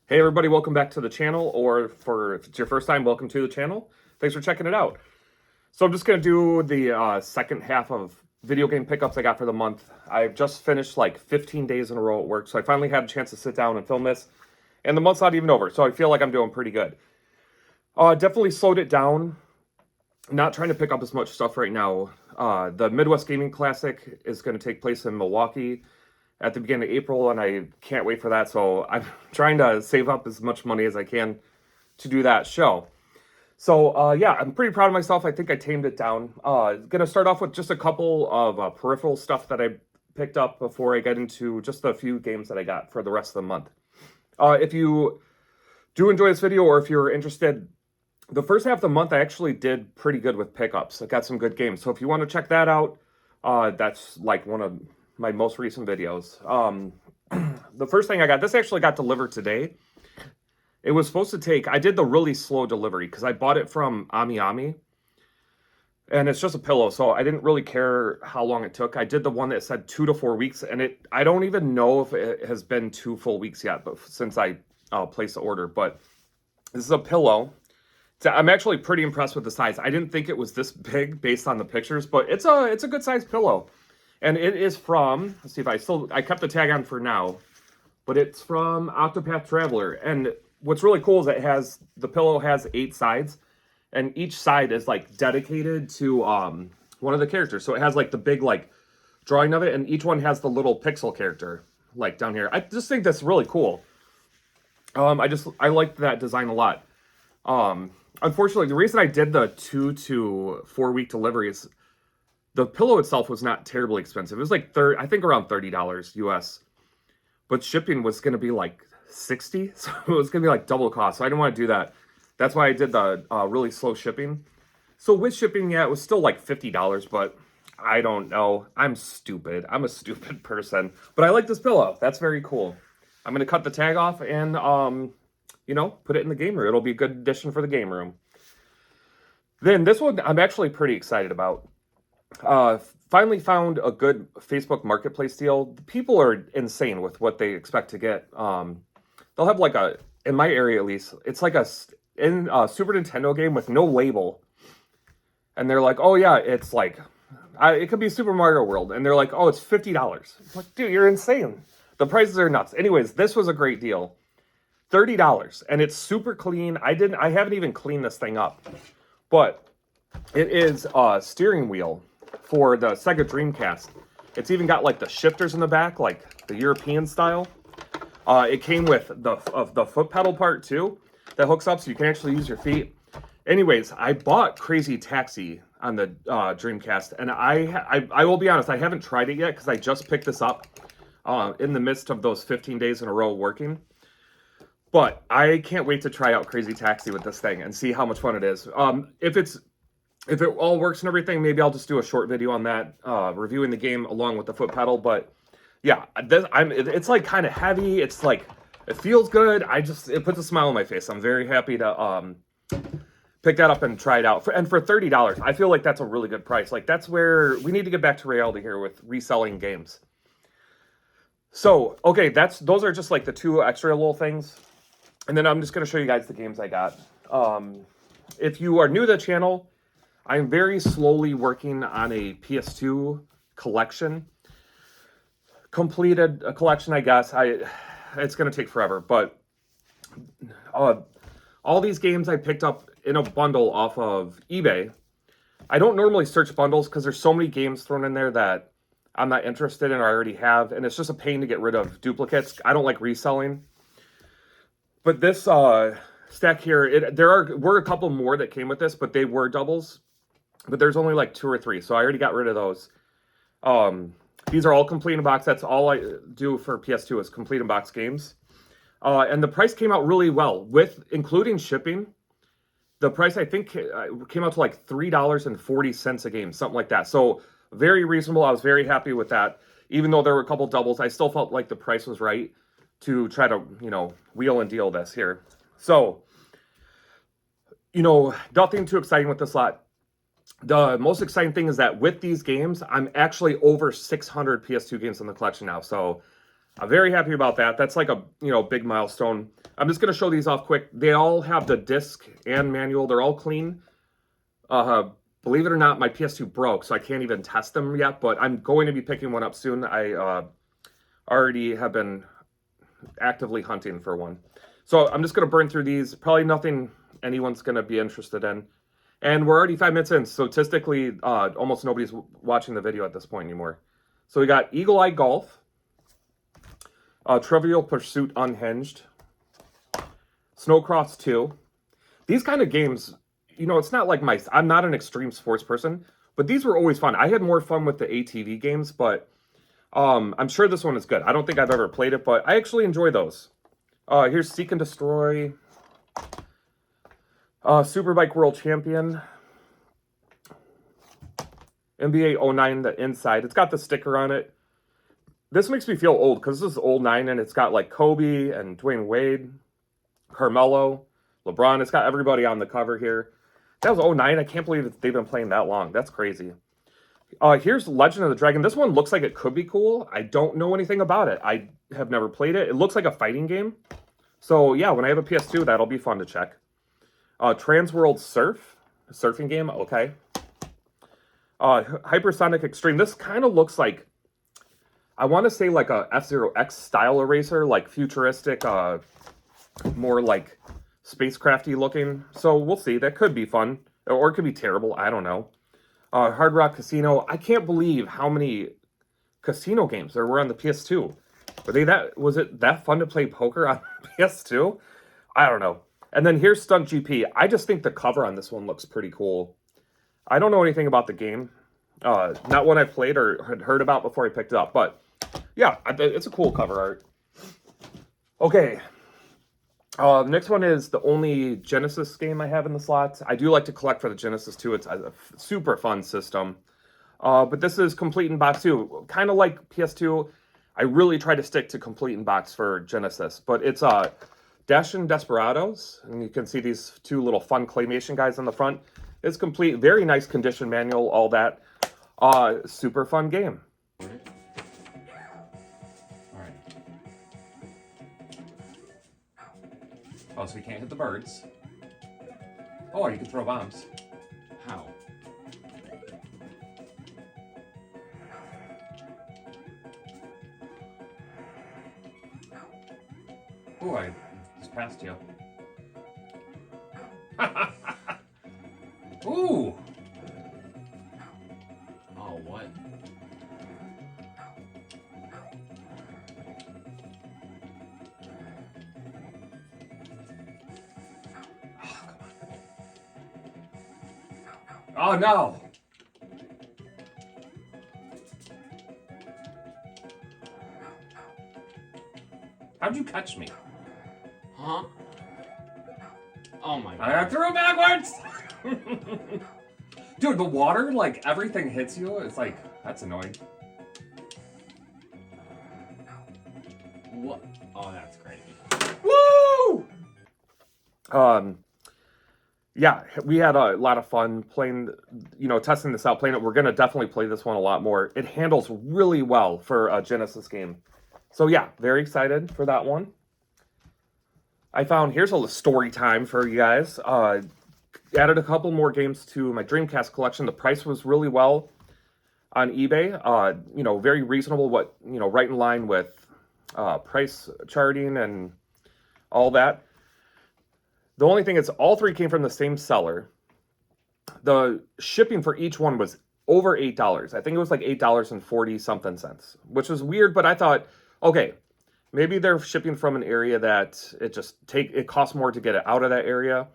Hey everybody, welcome back to the channel, or if it's your first time, welcome to the channel. Thanks for checking it out. So I'm just going to do the second half of video game pickups I got for the month. I've just finished like 15 days in a row at work, so I finally had a chance to sit down and film this. And the month's not even over, so I feel like I'm doing pretty good. Definitely slowed it down. Not trying to pick up as much stuff right now. The Midwest Gaming Classic is going to take place in Milwaukee at the beginning of April, and I can't wait for that. So I'm trying to save up as much money as I can to do that show. So yeah, I'm pretty proud of myself. I think I tamed it down. Gonna start off with just a couple of peripheral stuff that I picked up before I get into just a few games that I got for the rest of the month. If you do enjoy this video, or if you're interested, the first half of the month I actually did pretty good with pickups. I got some good games. So if you want to check that out, that's like one of my most recent videos. The first thing I got, this actually got delivered today. It was supposed to take, I did the really slow delivery because I bought it from Ami, and it's just a pillow, so I didn't really care how long it took. I did the one that said 2 to 4 weeks, and I don't even know if it has been 2 full weeks yet, but since I placed the order. But this is a pillow. I'm actually pretty impressed with the size. I didn't think it was this big based on the pictures, but it's a good sized pillow. And it is from, let's see if I kept the tag on for now, but it's from Octopath Traveler. And what's really cool is the pillow has 8 sides, and each side is like dedicated to one of the characters. So it has like the big like drawing of it, and each one has the little pixel character like down here. I just think that's really cool. I like that design a lot. Unfortunately, the reason I did the 2 to 4 week delivery is the pillow itself was not terribly expensive. It was like I think around $30 US, but shipping was going to be like $60, so it was going to be like double cost. So I didn't want to do that. That's why I did the really slow shipping. So with shipping, yeah, it was still like $50, but I don't know. I'm stupid. I'm a stupid person, but I like this pillow. That's very cool. I'm going to cut the tag off and put it in the game room. It'll be a good addition for the game room. Then this one I'm actually pretty excited about. Finally found a good Facebook Marketplace deal. People are insane with what they expect to get. They'll have like in my area at least, it's like a Super Nintendo game with no label. And they're like, oh yeah, it's like, it could be Super Mario World. And they're like, oh, it's $50. I'm like, dude, you're insane. The prices are nuts. Anyways, this was a great deal. $30, and it's super clean. I haven't even cleaned this thing up, but it is a steering wheel for the Sega Dreamcast. It's even got like the shifters in the back, like the European style. It came with the foot pedal part too that hooks up so you can actually use your feet. Anyways, I bought Crazy Taxi on the Dreamcast, and I will be honest, I haven't tried it yet because I just picked this up in the midst of those 15 days in a row working. But I can't wait to try out Crazy Taxi with this thing and see how much fun it is. If it all works and everything, maybe I'll just do a short video on that, reviewing the game along with the foot pedal. But yeah, it's like kind of heavy. It's like, it feels good. It puts a smile on my face. I'm very happy to pick that up and try it out. And for $30, I feel like that's a really good price. Like, that's where we need to get back to reality here with reselling games. So, okay, those are just like the 2 extra little things. And then I'm just going to show you guys the games I got. If you are new to the channel, I'm very slowly working on a PS2 collection. Completed a collection, I guess. It's going to take forever. But all these games I picked up in a bundle off of eBay. I don't normally search bundles because there's so many games thrown in there that I'm not interested in or I already have. And it's just a pain to get rid of duplicates. I don't like reselling. But this stack here, were a couple more that came with this, but they were doubles. But there's only like 2 or 3, so I already got rid of those. These are all complete in box. That's all I do for PS2 is complete in box games. And the price came out really well, including shipping. The price, I think, came out to like $3.40 a game, something like that. So very reasonable. I was very happy with that. Even though there were a couple doubles, I still felt like the price was right to try to, wheel and deal this here. So, nothing too exciting with this lot. The most exciting thing is that with these games, I'm actually over 600 PS2 games in the collection now. So I'm very happy about that. That's like a, big milestone. I'm just going to show these off quick. They all have the disc and manual. They're all clean. Believe it or not, my PS2 broke, so I can't even test them yet, but I'm going to be picking one up soon. I already have been actively hunting for one. So I'm just going to burn through these. Probably nothing anyone's going to be interested in. And we're already 5 minutes in, so statistically, almost nobody's watching the video at this point anymore. So we got Eagle Eye Golf, Trivial Pursuit Unhinged, Snowcross 2. These kind of games, it's not like I'm not an extreme sports person, but these were always fun. I had more fun with the ATV games, but I'm sure this one is good. I don't think I've ever played it, but I actually enjoy those. Here's Seek and Destroy, Superbike World Champion, NBA 09, the inside. It's got the sticker on it. This makes me feel old because this is 09 and it's got like Kobe and Dwayne Wade, Carmelo, LeBron. It's got everybody on the cover here. That was 09. I can't believe they've been playing that long. That's crazy. Here's Legend of the Dragon. This one looks like it could be cool. I don't know anything about it. I have never played it. It looks like a fighting game. So yeah, when I have a PS2, that'll be fun to check. Transworld Surf, a surfing game. Okay. Hypersonic Extreme. This kind of looks like, I want to say like a F-Zero X style eraser, like futuristic, more like spacecrafty looking. So we'll see. That could be fun, or it could be terrible. I don't know. Hard Rock Casino. I can't believe how many casino games there were on the PS2. Was it that fun to play poker on PS2? I don't know. And then here's Stunt GP. I just think the cover on this one looks pretty cool. I don't know anything about the game. Not one I've played or had heard about before I picked it up. But yeah, it's a cool cover art. Okay. Next one is the only Genesis game I have in the slots. I do like to collect for the Genesis too. It's a super fun system. But this is Complete in Box 2. Kind of like PS2. I really try to stick to Complete in Box for Genesis. But it's Dashin' Desperados. And you can see these two little fun claymation guys on the front. It's complete. Very nice condition manual, all that. Super fun game. Oh, so we can't hit the birds. Oh, you can throw bombs. How? Oh, I just passed you. Ooh! Oh, what? Oh, no! How'd you catch me? Huh? Oh my god. I threw it backwards! Dude, the water, like, everything hits you. It's like, that's annoying. What? Oh, that's crazy. Woo! Yeah, we had a lot of fun playing, testing this out, playing it. We're going to definitely play this one a lot more. It handles really well for a Genesis game. So yeah, very excited for that one. I found, here's a story time for you guys. Added a couple more games to my Dreamcast collection. The price was really well on eBay. Very reasonable, right in line with price charting and all that. The only thing is all three came from the same seller. The shipping for each one was over $8. I think it was like $8.40 something cents, which was weird, but I thought, okay, maybe they're shipping from an area that it costs more to get it out of that area.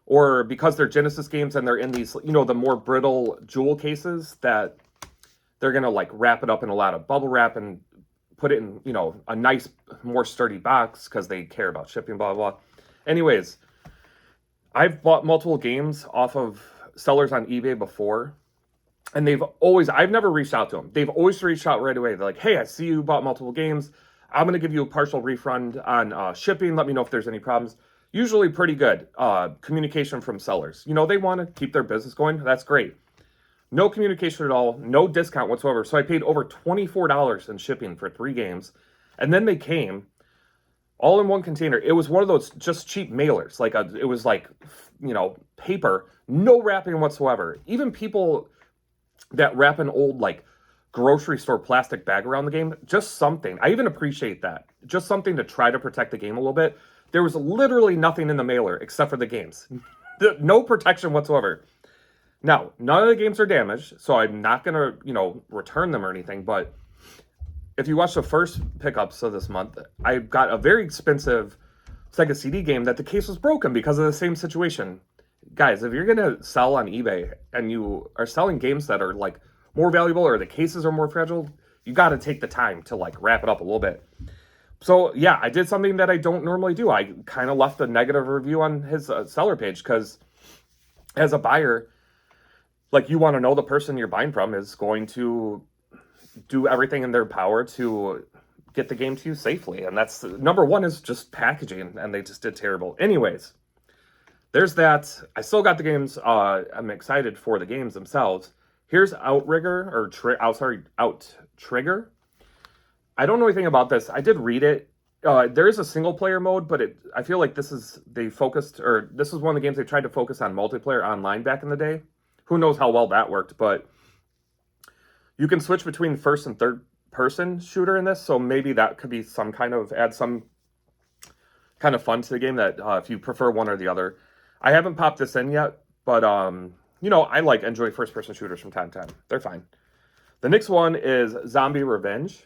Or because they're Genesis games and they're in these, the more brittle jewel cases that they're going to like wrap it up in a lot of bubble wrap and put it in, a nice, more sturdy box because they care about shipping, blah, blah, blah. Anyways, I've bought multiple games off of sellers on eBay before, and I've never reached out to them. They've always reached out right away. They're like, hey, I see you bought multiple games. I'm going to give you a partial refund on shipping. Let me know if there's any problems. Usually pretty good communication from sellers. They want to keep their business going. That's great. No communication at all. No discount whatsoever. So I paid over $24 in shipping for 3 games. And then they came all in one container. It was one of those just cheap mailers. It was like, paper, no wrapping whatsoever. Even people that wrap an old like grocery store plastic bag around the game, just something. I even appreciate that. Just something to try to protect the game a little bit. There was literally nothing in the mailer except for the games. No protection whatsoever. Now, none of the games are damaged, so I'm not going to, return them or anything, but if you watch the first pickups of this month, I got a very expensive Sega CD game that the case was broken because of the same situation. Guys, if you're going to sell on eBay and you are selling games that are like more valuable or the cases are more fragile, you got to take the time to like wrap it up a little bit. So yeah, I did something that I don't normally do. I kind of left a negative review on his seller page because as a buyer, like you want to know the person you're buying from is going to do everything in their power to get the game to you safely. And that's number one is just packaging, and they just did terrible. Anyways, there's that. I still got the games. I'm excited for the games themselves. Here's Outrigger, Outrigger. I don't know anything about this. I did read it. There is a single player mode, but I feel like this is one of the games they tried to focus on multiplayer online back in the day. Who knows how well that worked, but you can switch between first and third person shooter in this, so maybe that could be add some kind of fun to the game that if you prefer one or the other. I haven't popped this in yet, but I enjoy first person shooters from time to time. They're fine. The next one is Zombie Revenge.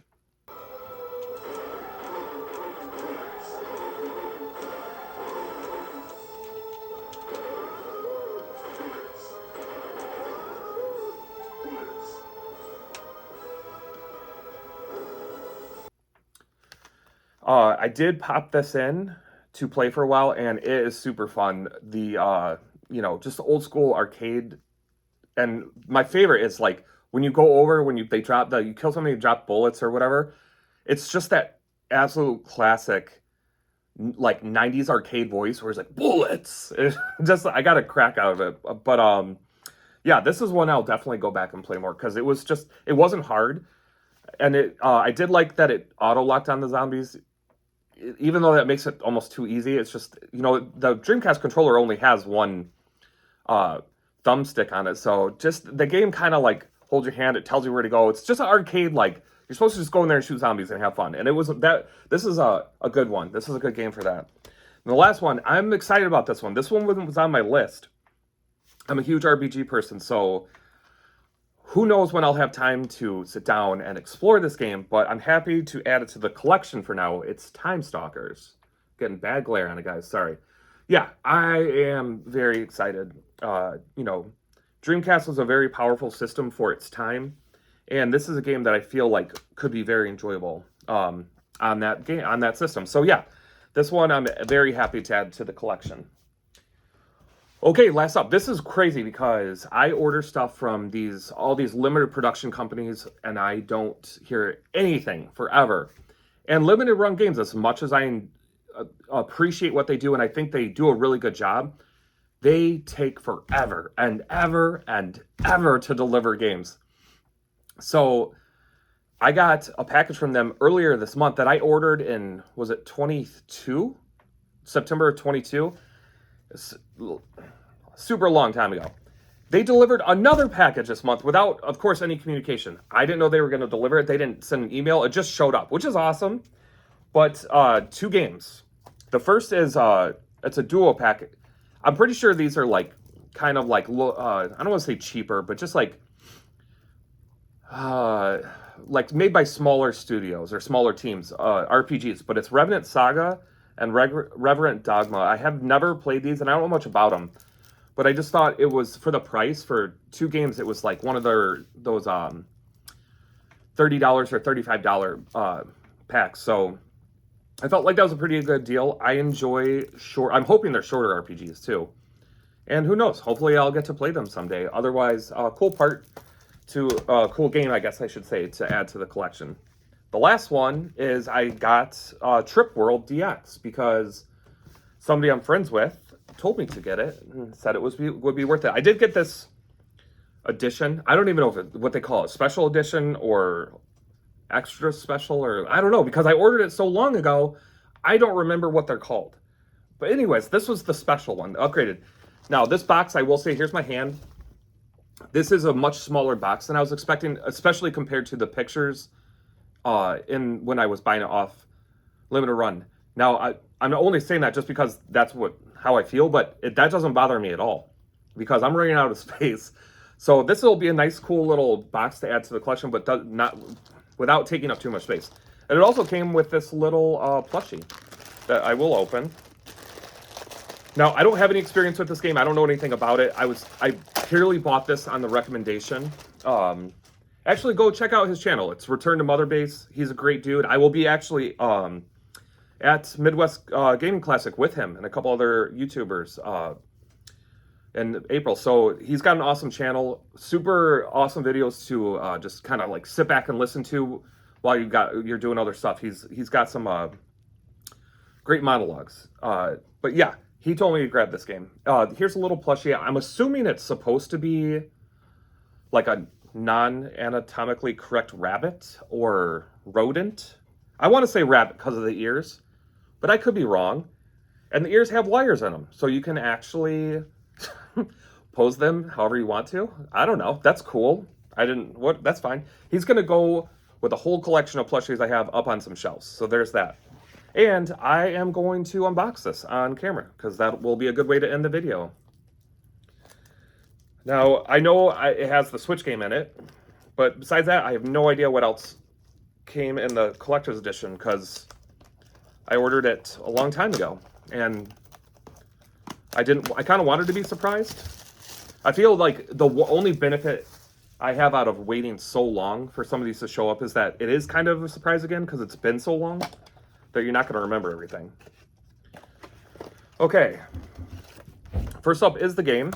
I did pop this in to play for a while, and it is super fun. The, just old school arcade. And my favorite is like when you go over, you kill somebody, you drop bullets or whatever. It's just that absolute classic, like 90s arcade voice where it's like bullets. I got a crack out of it. But, yeah, this is one I'll definitely go back and play more because it wasn't hard. And I did like that it auto locked on the zombies. Even though that makes it almost too easy, it's just, the Dreamcast controller only has one thumbstick on it. So just the game kind of like holds your hand. It tells you where to go. It's just an arcade, like you're supposed to just go in there and shoot zombies and have fun. And this is a good one. This is a good game for that. And the last one, I'm excited about this one. This one was on my list. I'm a huge RPG person, so who knows when I'll have time to sit down and explore this game, but I'm happy to add it to the collection for now. It's Time Stalkers. Getting bad glare on it, guys. Sorry. Yeah, I am very excited. Dreamcast was a very powerful system for its time, and this is a game that I feel like could be very enjoyable on that system. So yeah, this one I'm very happy to add to the collection. Okay, last up. This is crazy because I order stuff from all these limited production companies, and I don't hear anything forever. And limited run games, as much as I appreciate what they do, and I think they do a really good job, they take forever and ever and ever to deliver games. So I got a package from them earlier this month that I ordered in, was it September 22? Super long time ago. They delivered another package this month without, of course, any communication. I didn't know they were going to deliver it. They didn't send an email. It just showed up, which is awesome. But 2 games. The first is, it's a duo package. I'm pretty sure these are like, kind of like, I don't want to say cheaper, but just like made by smaller studios or smaller teams, RPGs. But it's Revenant Saga and Revenant Dogma. I have never played these, and I don't know much about them. But I just thought it was, for the price, for 2 games, it was like one of those $30 or $35 packs. So I felt like that was a pretty good deal. I enjoy I'm hoping they're shorter RPGs too. And who knows, hopefully I'll get to play them someday. Otherwise, cool game, I guess I should say, to add to the collection. The last one is I got Trip World DX because somebody I'm friends with told me to get it and said it would be worth it. I did get this edition. I don't even know what they call it, special edition or extra special, or I don't know, because I ordered it so long ago, I don't remember what they're called. But anyways, this was the special one, upgraded. Now, this box, I will say, here's my hand. This is a much smaller box than I was expecting, especially compared to the pictures when I was buying it off Limited Run. Now, I'm only saying that just because that's how I feel, but that doesn't bother me at all because I'm running out of space. So this will be a nice, cool little box to add to the collection, but not without taking up too much space. And it also came with this little plushie that I will open. Now, I don't have any experience with this game. I don't know anything about it. I purely bought this on the recommendation. Actually, go check out his channel. It's Return to Mother Base. He's a great dude. I will be actually at Midwest Gaming Classic with him and a couple other YouTubers in April. So he's got an awesome channel. Super awesome videos to just kind of like sit back and listen to while you're doing other stuff. He's got some great monologues. But yeah. He told me to grab this game. Here's a little plushie. I'm assuming it's supposed to be like a non-anatomically correct rabbit or rodent. I want to say rabbit because of the ears, but I could be wrong. And the ears have wires in them, so you can actually pose them however you want to. I don't know. That's cool. That's fine. He's going to go with a whole collection of plushies I have up on some shelves. So there's that. And I am going to unbox this on camera because that will be a good way to end the video. Now, I know it has the Switch game in it, but besides that, I have no idea what else came in the collector's edition because I ordered it a long time ago, and I kind of wanted to be surprised. I feel like the only benefit I have out of waiting so long for some of these to show up is that it is kind of a surprise again because it's been so long that you're not going to remember everything. Okay. First up is the game.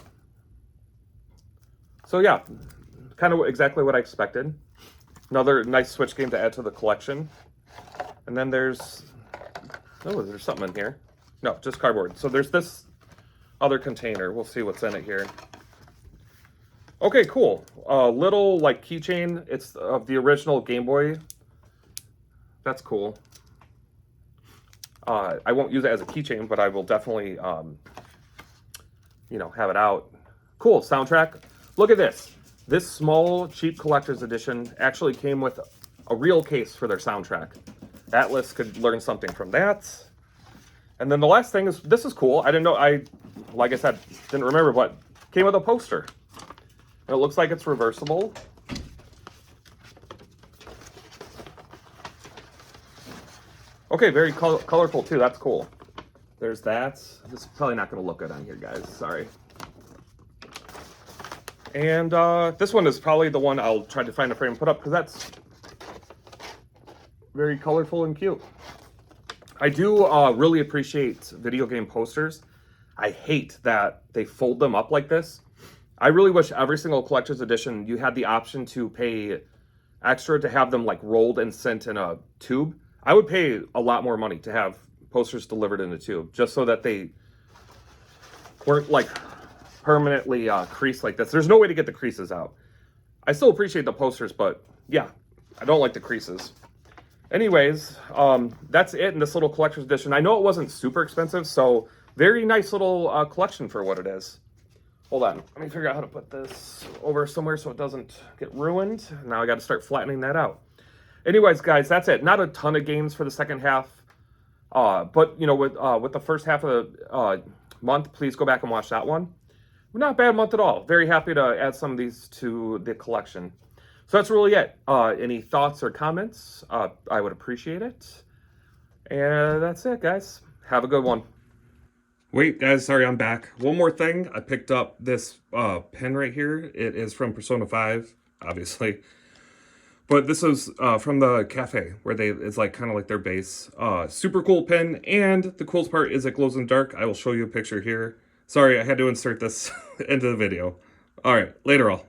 So yeah, kind of exactly what I expected. Another nice Switch game to add to the collection. And then there's something in here. No, just cardboard. So there's this other container. We'll see what's in it here. Okay, cool. A little like keychain. It's of the original Game Boy. That's cool. I won't use it as a keychain, but I will definitely, have it out. Cool, soundtrack. Look at this. This small, cheap collector's edition actually came with a real case for their soundtrack. Atlas could learn something from that. And then the last thing is, this is cool. I didn't know, like I said, didn't remember, but came with a poster. And it looks like it's reversible. Okay, very colorful too. That's cool. There's that. This is probably not going to look good on here, guys. Sorry. And this one is probably the one I'll try to find a frame and put up because that's very colorful and cute. I do really appreciate video game posters. I hate that they fold them up like this. I really wish every single collector's edition you had the option to pay extra to have them like rolled and sent in a tube. I would pay a lot more money to have posters delivered in a tube just so that they weren't like permanently creased like this. There's no way to get the creases out. I still appreciate the posters, but yeah, I don't like the creases. Anyways, that's it in this little collector's edition. I know it wasn't super expensive, so very nice little collection for what it is. Hold on, let me figure out how to put this over somewhere so it doesn't get ruined. Now I got to start flattening that out. Anyways, guys, that's it. Not a ton of games for the second half, but with the first half of the month, please go back and watch that one. Not a bad month at all. Very happy to add some of these to the collection. So that's really it. Any thoughts or comments? I would appreciate it. And that's it, guys. Have a good one. Wait, guys, sorry, I'm back. One more thing. I picked up this pen right here. It is from Persona 5, obviously. But this is from the cafe where it's like kind of like their base. Super cool pen, and the coolest part is it glows in the dark. I will show you a picture here. Sorry, I had to insert this into the video. All right, later all.